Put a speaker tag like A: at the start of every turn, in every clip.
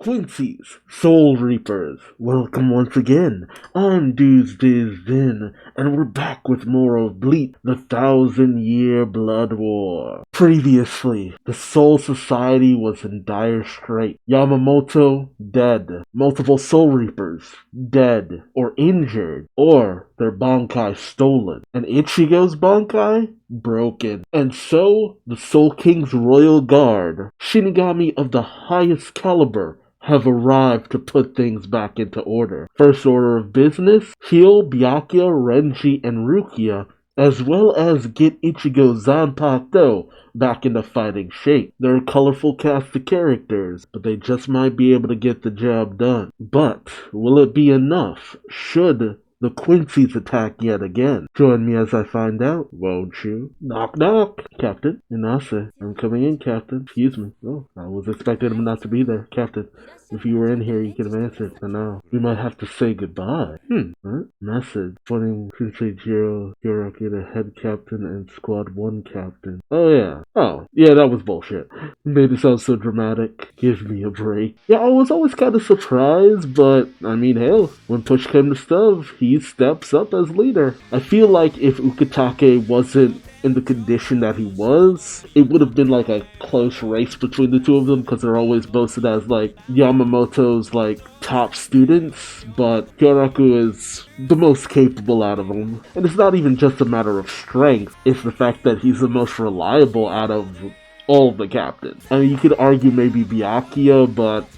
A: Quincy's Soul Reapers, welcome once again. I'm Duuz-Diz-Din, and we're back with more of Bleach, the 1,000-Year Blood War. Previously, the Soul Society was in dire strait. Yamamoto, dead. Multiple Soul Reapers, dead or injured, or their Bankai stolen. And Ichigo's Bankai? Broken. And so, the Soul King's Royal Guard, Shinigami of the highest caliber, have arrived to put things back into order. First order of business, heal Byakuya, Renji, and Rukia, as well as get Ichigo Zanpakuto back into fighting shape. They're a colorful cast of characters, but they just might be able to get the job done. But will it be enough? Should the Quincy's attack yet again? Join me as I find out, won't you? Knock knock! Captain, Inase. I'm coming in, Captain. Excuse me. Oh, I was expecting him not to be there. Captain, if you were in here, you could have answered. I know. We might have to say goodbye. What? Message. Pointing Jiro Hiraki, the head captain, and squad 1 captain. Oh, yeah. Oh, yeah, that was bullshit. Made it sound so dramatic. Give me a break. Yeah, I was always kind of surprised, but, I mean, hell, when push came to shove, he steps up as leader. I feel like if Ukitake wasn't in the condition that he was, it would have been like a close race between the two of them, because they're always boasted as like Yamamoto's like top students, but Hyoraku is the most capable out of them. And it's not even just a matter of strength, it's the fact that he's the most reliable out of all the captains. I mean, you could argue maybe Byakuya, but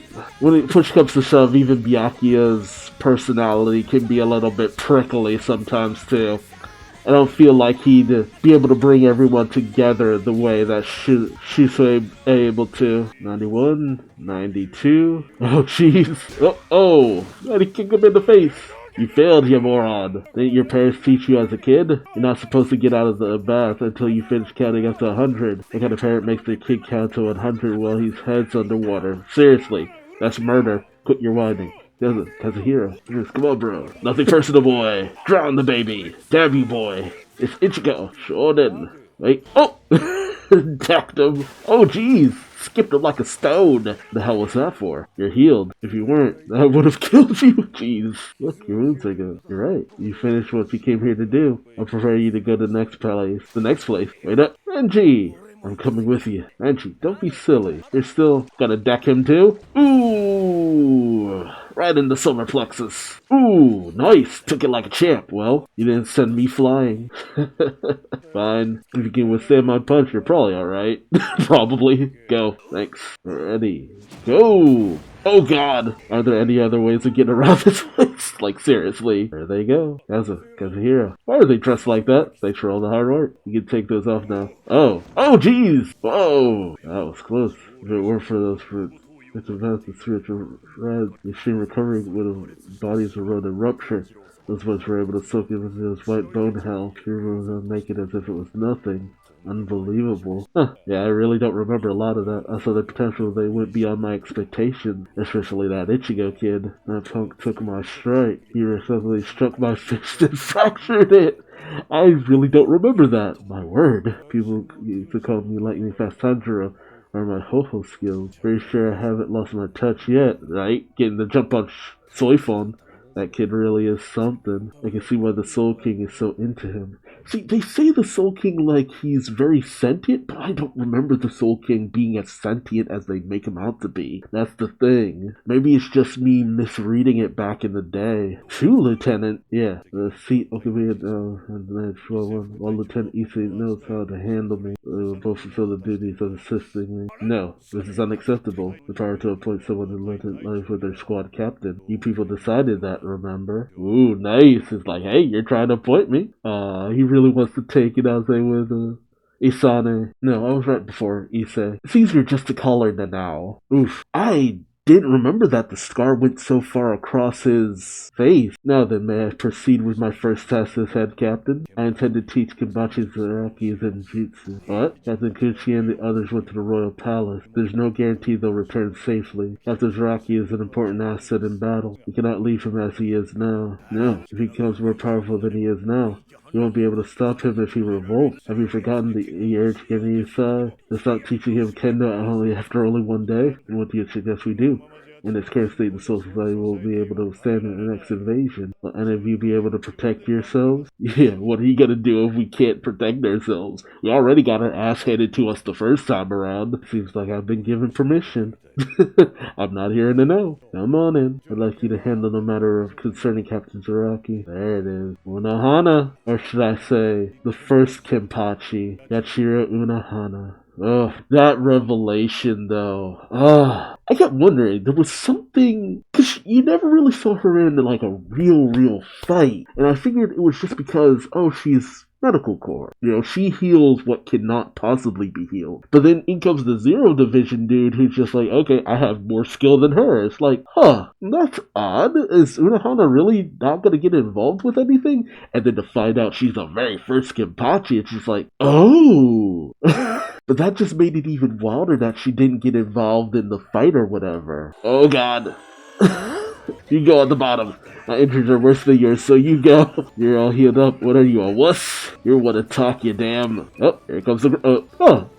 A: when it push comes to shove, even Byakuya's personality can be a little bit prickly sometimes too. I don't feel like he'd be able to bring everyone together the way that she's able to. 91, 92. Oh, jeez. Oh, and he kicked him in the face. You failed, you moron. Didn't your parents teach you as a kid? You're not supposed to get out of the bath until you finish counting up to 100. What kind of parent makes their kid count to 100 while his head's underwater? Seriously, that's murder. Quit your whining. Kazuhiro. Yes, come on, bro. Nothing personal, boy. Drown the baby. Damn you, boy. It's Ichigo. Shonen. Wait. Oh! Decked him. Oh, jeez. Skipped him like a stone. The hell was that for? You're healed. If you weren't, that would have killed you. Jeez. Look, your wounds are good. You're right. You finished what you came here to do. I prefer you to go to the next place. The next place. Wait up. Renji! I'm coming with you. Renji, don't be silly. You're still gonna deck him too? Ooh! Right in the solar plexus. Ooh, nice. Took it like a champ. Well, you didn't send me flying. Fine. If you can withstand my punch, you're probably alright. Probably. Go. Thanks. Ready. Go! Oh god! Are there any other ways to get around this place? Like, seriously. There they go. Kazuhiro. Why are they dressed like that? Thanks for all the hard work. You can take those off now. Oh! Oh, jeez! Whoa! That was close. If it weren't for those fruits. It's a vast and spiritual red. Machine recovering when his body's erode and rupture. Those ones were able to soak him into his white bone hell. He was naked as if it was nothing. Unbelievable. Huh. Yeah, I really don't remember a lot of that. I saw the potential they went beyond my expectations, especially that Ichigo kid. That punk took my strike. He suddenly struck my fist and fractured it. I really don't remember that. My word. People used to call me Lightning Fast Tanjiro, or my ho-ho skills. Pretty sure I haven't lost my touch yet, right? Getting the jump on Soifon. That kid really is something. I can see why the Soul King is so into him. See, they say the Soul King like he's very sentient, but I don't remember the Soul King being as sentient as they make him out to be. That's the thing. Maybe it's just me misreading it back in the day. True, Lieutenant. Yeah, the seat occupied while Lieutenant Issei knows how to handle me. They will both fulfill the duties of assisting me. No, this is unacceptable. The power to appoint someone to live with their squad captain. You people decided that, remember? Ooh, nice. It's like, hey, you're trying to appoint me. He really wants to take it out there with Isane. No, I was right before Issei. It's easier just to call her Nanao. Oof. I didn't remember that the scar went so far across his face. Now then, may I proceed with my first task as head captain? I intend to teach Kenpachi Zaraki Zenjutsu. What? Captain Kuchi and the others went to the royal palace. There's no guarantee they'll return safely. Captain Zaraki is an important asset in battle. You cannot leave him as he is now. No, if he becomes more powerful than he is now, you won't be able to stop him if he revolts. Have you forgotten the urge Genii to stop teaching him Kendo only after only one day? And what do you suggest we do? In its current state, the Soul Society will be able to withstand the next invasion. Will any of you be able to protect yourselves? Yeah, what are you gonna do if we can't protect ourselves? We already got our ass handed to us the first time around. Seems like I've been given permission. I'm not hearing a no. Come on in. I'd like you to handle the matter of concerning Captain Zaraki. There it is. Unohana. Or should I say, the first Kenpachi. Yachiro Unohana. Ugh, that revelation though. Ugh. I kept wondering, there was something, because you never really saw her in like a real fight. And I figured it was just because, oh, she's medical corps. You know, she heals what cannot possibly be healed. But then in comes the Zero Division dude who's just like, okay, I have more skill than her. It's like, huh, that's odd. Is Unohana really not going to get involved with anything? And then to find out she's the very first Kenpachi, it's just like, oh. But that just made it even wilder that she didn't get involved in the fight or whatever. Oh god. You go at the bottom. My injuries are worse than yours, so you go. You're all healed up. What are you, a wuss? You're one to talk, you damn. Oh, here comes the...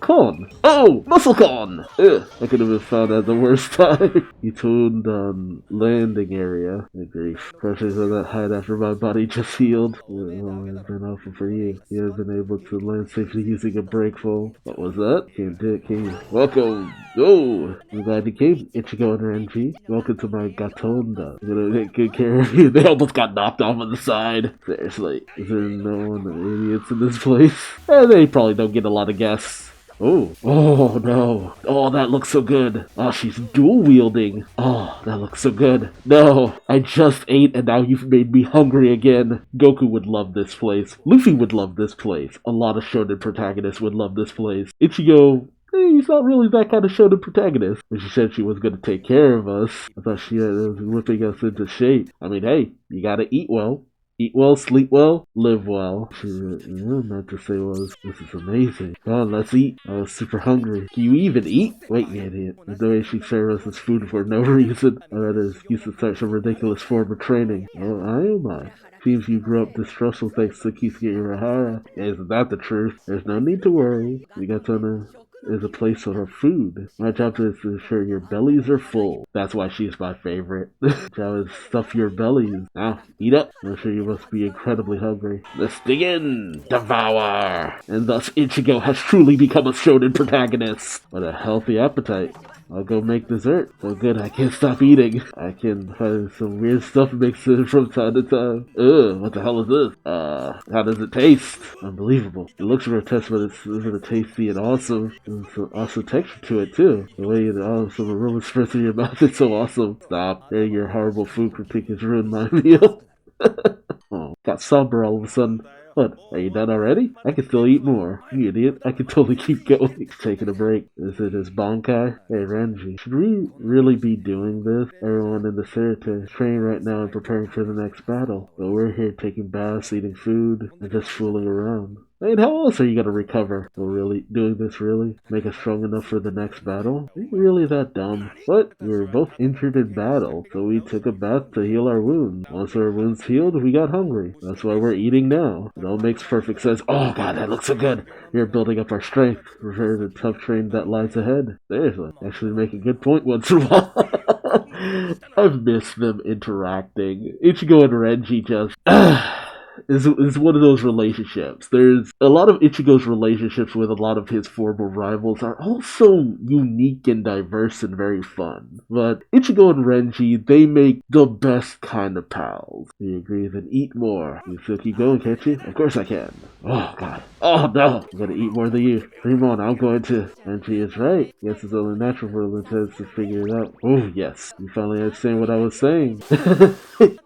A: Con. Oh, Muscle Con. Ugh, I could have been found at the worst time. You tuned on landing area. Grief. Pressures on that height after my body just healed. It's been awful for you. You have been able to land safely using a brake fall. What was that? Can't do it, can you? Welcome. Oh, I'm glad you came, Ichigo and Renji. Welcome to my Gatonda. I'm gonna take good care of you. They almost got knocked off on the side. Seriously, is there no one idiots in this place? They probably don't get a lot of guests. Oh no. Oh, that looks so good. Oh, she's dual wielding. Oh, that looks so good. No, I just ate and now you've made me hungry again. Goku would love this place. Luffy would love this place. A lot of shonen protagonists would love this place. Ichigo, he's not really that kind of shonen protagonist. When she said she was going to take care of us, I thought she was whipping us into shape. I mean, hey, you gotta eat well. Eat well, sleep well, live well. She meant to say was, this is amazing. Come on, let's eat. I was super hungry. Can you even eat? Wait, you idiot. The way she served us this food for no reason. I had an excuse to start some ridiculous form of training. Oh, I. Seems you grew up distrustful thanks to Kisuke Urahara. Isn't that the truth? There's no need to worry. We got there's a place for her food. My job is to ensure your bellies are full. That's why she's my favorite. Job is stuff your bellies. Now, eat up. I'm sure you must be incredibly hungry. Let's dig in. Devour. And thus Ichigo has truly become a shonen protagonist. What a healthy appetite. I'll go make dessert. So good, I can't stop eating. I can find some weird stuff mixed in from time to time. Ugh, what the hell is this? How does it taste? Unbelievable. It looks grotesque, but it's really tasty and awesome. There's some awesome texture to it, too. The way some aroma spreads in your mouth is so awesome. Stop. Getting your horrible food critique has ruined my meal. Oh, got somber all of a sudden. What, are you done already? I can still eat more. You idiot, I can totally keep going. Taking a break. Is it his Bankai? Hey Renji, should we really be doing this? Everyone in the Serite is training right now and preparing for the next battle. But we're here taking baths, eating food, and just fooling around. I mean, how else are you gonna recover? Well, really? Doing this really? Make us strong enough for the next battle? Are you really that dumb? What? We were both injured in battle, so we took a bath to heal our wounds. Once our wounds healed, we got hungry. That's why we're eating now. It all makes perfect sense. Oh god, that looks so good! You're building up our strength. Prepare the tough train that lies ahead. Seriously, actually make a good point once in a while. I've missed them interacting. Ichigo and Renji just... is one of those relationships. There's a lot of Ichigo's relationships with a lot of his former rivals are also unique and diverse and very fun. But Ichigo and Renji, they make the best kind of pals. Do you agree? Then eat more. You still keep going, can't you? Of course I can. Oh god. Oh no! I'm gonna eat more than you. Dream on, I'm going to. Renji is right. Yes, it's only natural for lieutenants to figure it out. Oh yes. You finally understand what I was saying.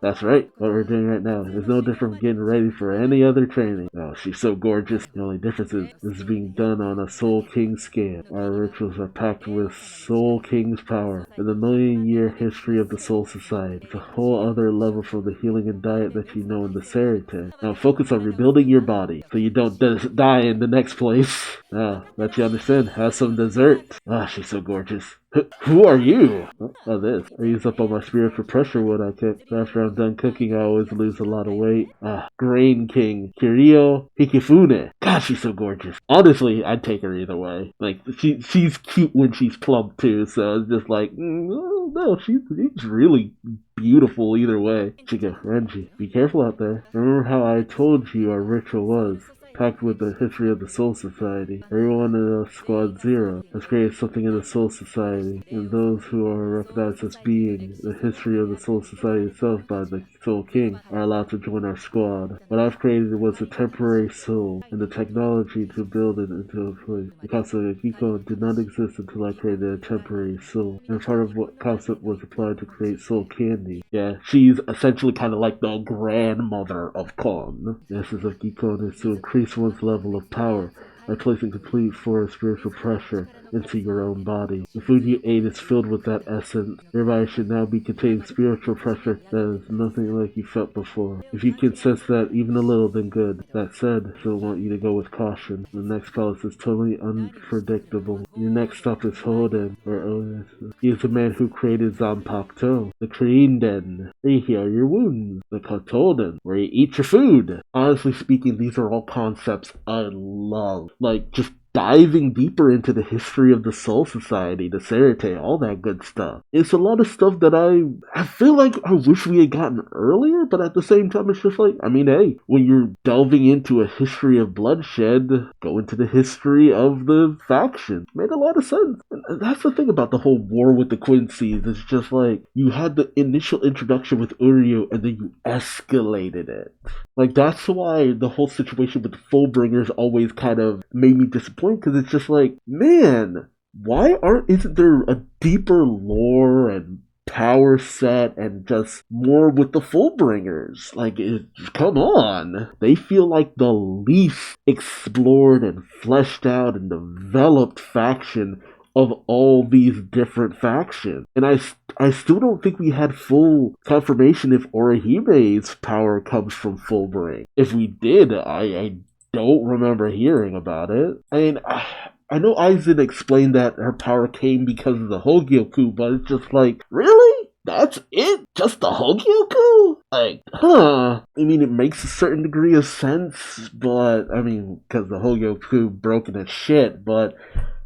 A: That's right. What we're doing right now is no different from getting ready for any other training. Oh, she's so gorgeous. The only difference is this is being done on a Soul King scale. Our rituals are packed with Soul King's power. In the million-year history of the Soul Society, it's a whole other level from the healing and diet that you know in the Serite. Now focus on rebuilding your body so you don't die in the next place. Now, let you understand, have some dessert. Ah, she's so gorgeous. Who are you? Oh, this. I use up all my spiritual pressure when I cook. After I'm done cooking, I always lose a lot of weight. Grain King, Kirio Hikifune. God, she's so gorgeous. Honestly, I'd take her either way. Like, she's cute when she's plump, too, so it's just like, no, she's really beautiful either way. Chica, Renji, be careful out there. Remember how I told you our ritual was? Packed with the history of the Soul Society. Everyone in Squad Zero has created something in the Soul Society, and those who are recognized as being the history of the Soul Society itself by the Soul King are allowed to join our squad. What I've created was a temporary soul, and the technology to build it into a place. The concept of Giko did not exist until I created a temporary soul, and part of what concept was applied to create soul candy. Yeah, she's essentially kind of like the grandmother of Kon. The essence of Giko is to increase one's level of power by placing complete force spiritual pressure into your own body. The food you ate is filled with that essence. Your body should now be containing spiritual pressure that is nothing like you felt before. If you can sense that even a little, then good. That said, I still want you to go with caution. The next palace is totally unpredictable. Your next stop is Hoden, he is the man who created Zanpakuto, the Krinden. They heal your wounds. The Kotoden, where you eat your food. Honestly speaking, these are all concepts I love. Like, just diving deeper into the history of the Soul Society, the Serite, all that good stuff. It's a lot of stuff that I feel like I wish we had gotten earlier, but at the same time, it's just like, I mean, hey, when you're delving into a history of bloodshed, go into the history of the faction. Made a lot of sense. And that's the thing about the whole war with the Quincy's. It's just like, you had the initial introduction with Uryu, and then you escalated it. Like, that's why the whole situation with the Fullbringers always kind of made me disappointed, because it's just like, man, isn't there a deeper lore and power set and just more with the Fullbringers? Like, come on. They feel like the least explored and fleshed out and developed faction of all these different factions. And I still don't think we had full confirmation if Orihime's power comes from Fullbring. If we did, I don't remember hearing about it. I mean, I know Aizen explained that her power came because of the Hogyoku, but it's just like, really? That's it? Just the Hogyoku? Like, I mean, it makes a certain degree of sense, but, I mean, because the Hogyoku broken as shit, but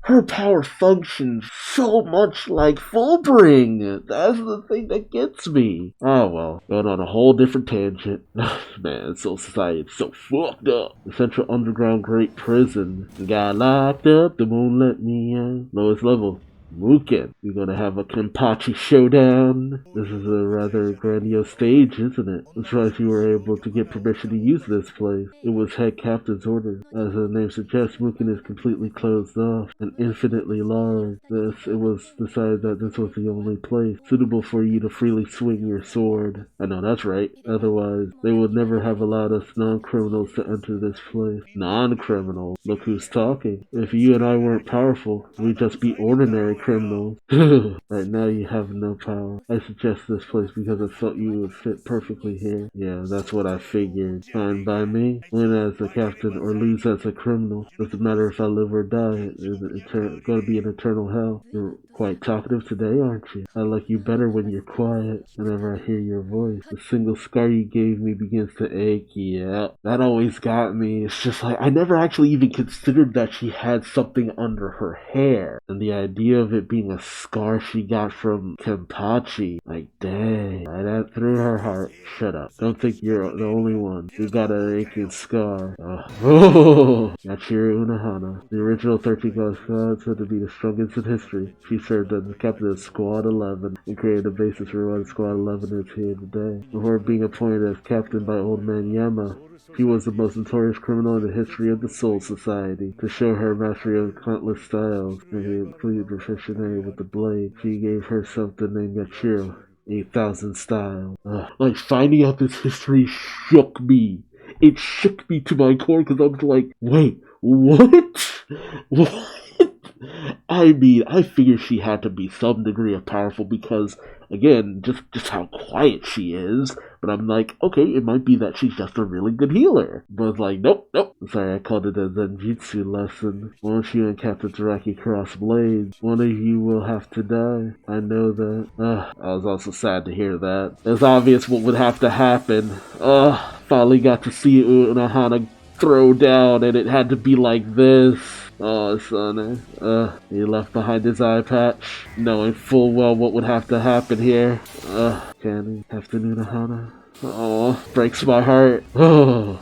A: her power functions so much like Fullbring. That's the thing that gets me. Oh well, going on a whole different tangent. Man, Soul Society is so fucked up. The Central Underground Great Prison. Got locked up, they won't let me in. Lowest level. Muken. We're gonna have a Kenpachi showdown. This is a rather grandiose stage, isn't it? I'm surprised you were able to get permission to use this place. It was head captain's order. As the name suggests, Muken is completely closed off and infinitely large. It was decided that this was the only place suitable for you to freely swing your sword. I know, that's right. Otherwise, they would never have allowed us non-criminals to enter this place. Non-criminals? Look who's talking. If you and I weren't powerful, we'd just be ordinary criminals. Right now you have no power. I suggest this place because I felt you would fit perfectly here. Yeah, that's what I figured. Fine by me. Win as a captain or lose as a criminal. Doesn't matter if I live or die. It's gonna be an eternal hell. You're quite talkative today, aren't you? I like you better when you're quiet. Whenever I hear your voice. The single scar you gave me begins to ache. Yeah, that always got me. It's just like, I never actually even considered that she had something under her hair. And the idea of it being a scar she got from Kenpachi. Like, dang. Right through her heart. Shut up. Don't think you're the only one who got an aching scar. Oh, Yachiro Unohana. The original 13 God Squad said to be the strongest in history. She served as the captain of Squad 11 and created a basis for why Squad 11 is here today. Before being appointed as captain by Old Man Yama, she was the most notorious criminal in the history of the Soul Society. To show her mastery of countless styles and complete proficiency with the blade, she gave herself the name Yachiro, 8,000 styles. Like, finding out this history shook me. It shook me to my core because I was like, wait, what? What? I mean, I figured she had to be some degree of powerful because, again, just how quiet she is. But I'm like, okay, it might be that she's just a really good healer. But it's like, nope, nope. Sorry, I called it a Zenjutsu lesson. Once you and Captain Taraki cross blades, one of you will have to die. I know that. I was also sad to hear that. It's obvious what would have to happen. Finally got to see Unohana throw down, and it had to be like this. Oh, son, he left behind his eye patch, knowing full well what would have to happen here. Can he have to Unohana? Oh, breaks my heart. Oh,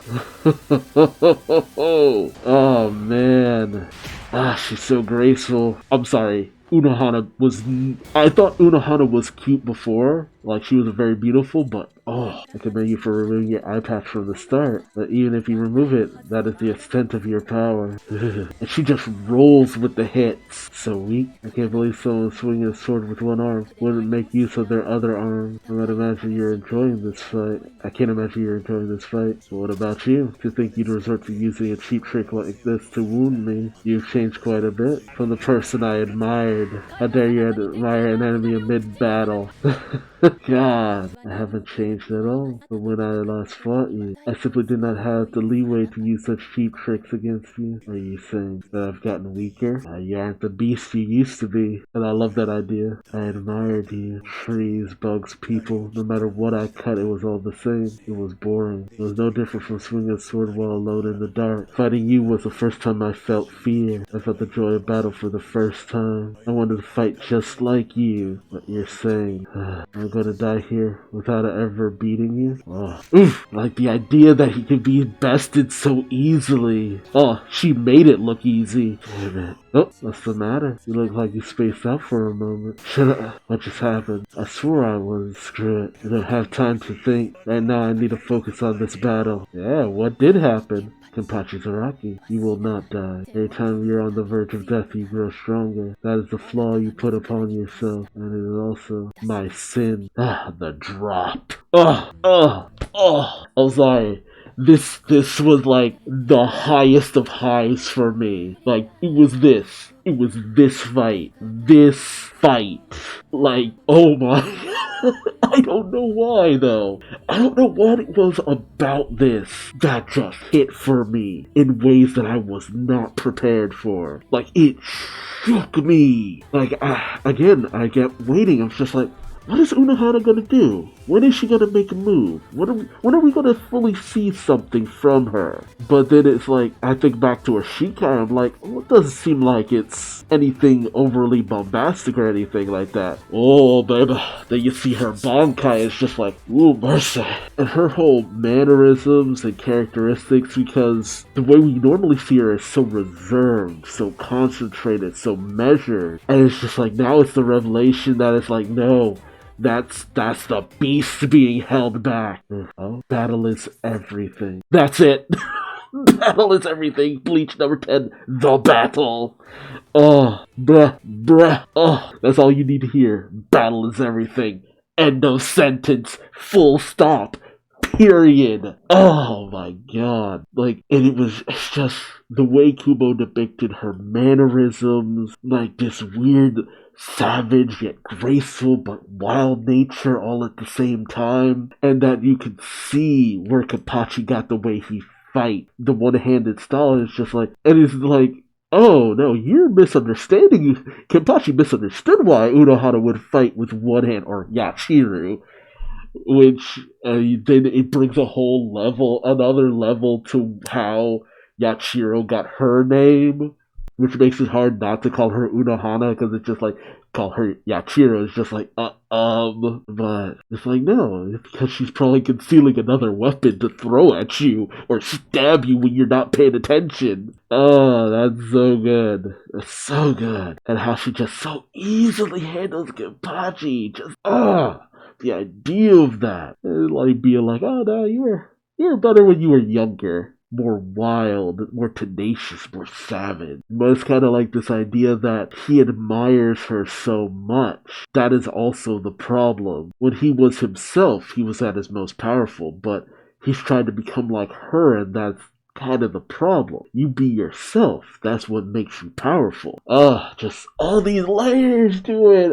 A: oh man. She's so graceful. I'm sorry. Unohana was. I thought Unohana was cute before. Like, she was very beautiful, but I commend you for removing your eye patch from the start. But even if you remove it, that is the extent of your power. And she just rolls with the hits. So weak. I can't believe someone swinging a sword with one arm wouldn't make use of their other arm. I can't imagine you're enjoying this fight. But what about you? To think you'd resort to using a cheap trick like this to wound me? You've changed quite a bit from the person I admired. How dare you admire an enemy amid battle? God, I haven't changed at all from when I last fought you. I simply did not have the leeway to use such cheap tricks against you. Are you saying that I've gotten weaker? You aren't the beast you used to be. And I love that idea. I admired you. Trees, bugs, people. No matter what I cut, it was all the same. It was boring. It was no different from swinging a sword while alone in the dark. Fighting you was the first time I felt fear. I felt the joy of battle for the first time. I wanted to fight just like you. But you're saying, I'm gonna die here without ever beating you? Oof! Like the idea that he could be bested so easily. She made it look easy. Damn it. Oh, what's the matter? You look like you spaced out for a moment. What just happened? I swore I was. Screw it. I don't have time to think. Right now I need to focus on this battle. Yeah, what did happen? Kenpachi Zaraki, you will not die. Every time you're on the verge of death, you grow stronger. That is the flaw you put upon yourself, and it is also my sin. The drop. I'm sorry. This was like the highest of highs for me. Like, it was this. It was this fight. This fight. Like, oh my. I don't know why, though. I don't know what it was about this that just hit for me in ways that I was not prepared for. Like, it shook me. Like, again, I kept waiting. I was just like, what is Unohana gonna do? When is she gonna make a move? When are we gonna fully see something from her? But then it's like, I think back to her Shikai, I'm like, it doesn't seem like it's anything overly bombastic or anything like that. Oh, baby. Then you see her Bankai, it's just like, ooh, mercy. And her whole mannerisms and characteristics, because the way we normally see her is so reserved, so concentrated, so measured. And it's just like, now it's the revelation that it's like, no, that's the beast being held back. Battle is everything. That's it. Battle is everything. Bleach number 10, the battle. That's all you need to hear. Battle is everything. End of sentence. Full stop. Period. Oh my god. Like, and it's just the way Kubo depicted her mannerisms, like this weird, savage yet graceful but wild nature all at the same time, and that you could see where Kenpachi got the way he fight. The one-handed style is just like, and it's like, oh no, you're misunderstanding. Kenpachi misunderstood why Unohana would fight with one hand, or Yachiru, which then it brings another level to how Yachiro got her name, which makes it hard not to call her Unohana, because it's just like, call her Yachiro, it's just like, but it's like, no, it's because she's probably concealing another weapon to throw at you, or stab you when you're not paying attention. Oh, that's so good. That's so good. And how she just so easily handles Kenpachi, just, the idea of that. And like being like, oh no, you were better when you were younger. More wild, more tenacious, more savage. But it's kind of like this idea that he admires her so much. That is also the problem. When he was himself, he was at his most powerful, but he's trying to become like her, and kind of the problem. You be yourself. That's what makes you powerful. Just all these layers to it.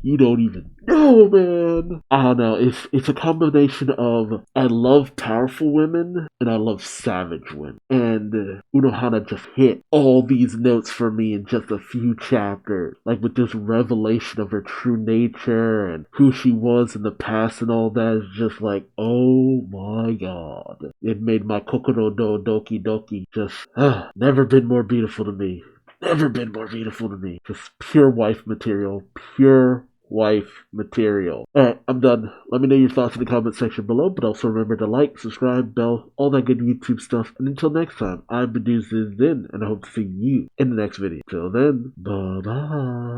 A: You don't even know, man. I don't know. It's a combination of I love powerful women and I love savage women. And Unohana just hit all these notes for me in just a few chapters. Like with this revelation of her true nature and who she was in the past and all that is just like, oh my god. It made my Kokoro no Doki Doki just, never been more beautiful to me. Never been more beautiful to me. Just pure wife material. Pure wife material. Alright, I'm done. Let me know your thoughts in the comment section below, but also remember to like, subscribe, bell, all that good YouTube stuff. And until next time, I've been Duuz-Diz-Din, and I hope to see you in the next video. Till then, bye bye.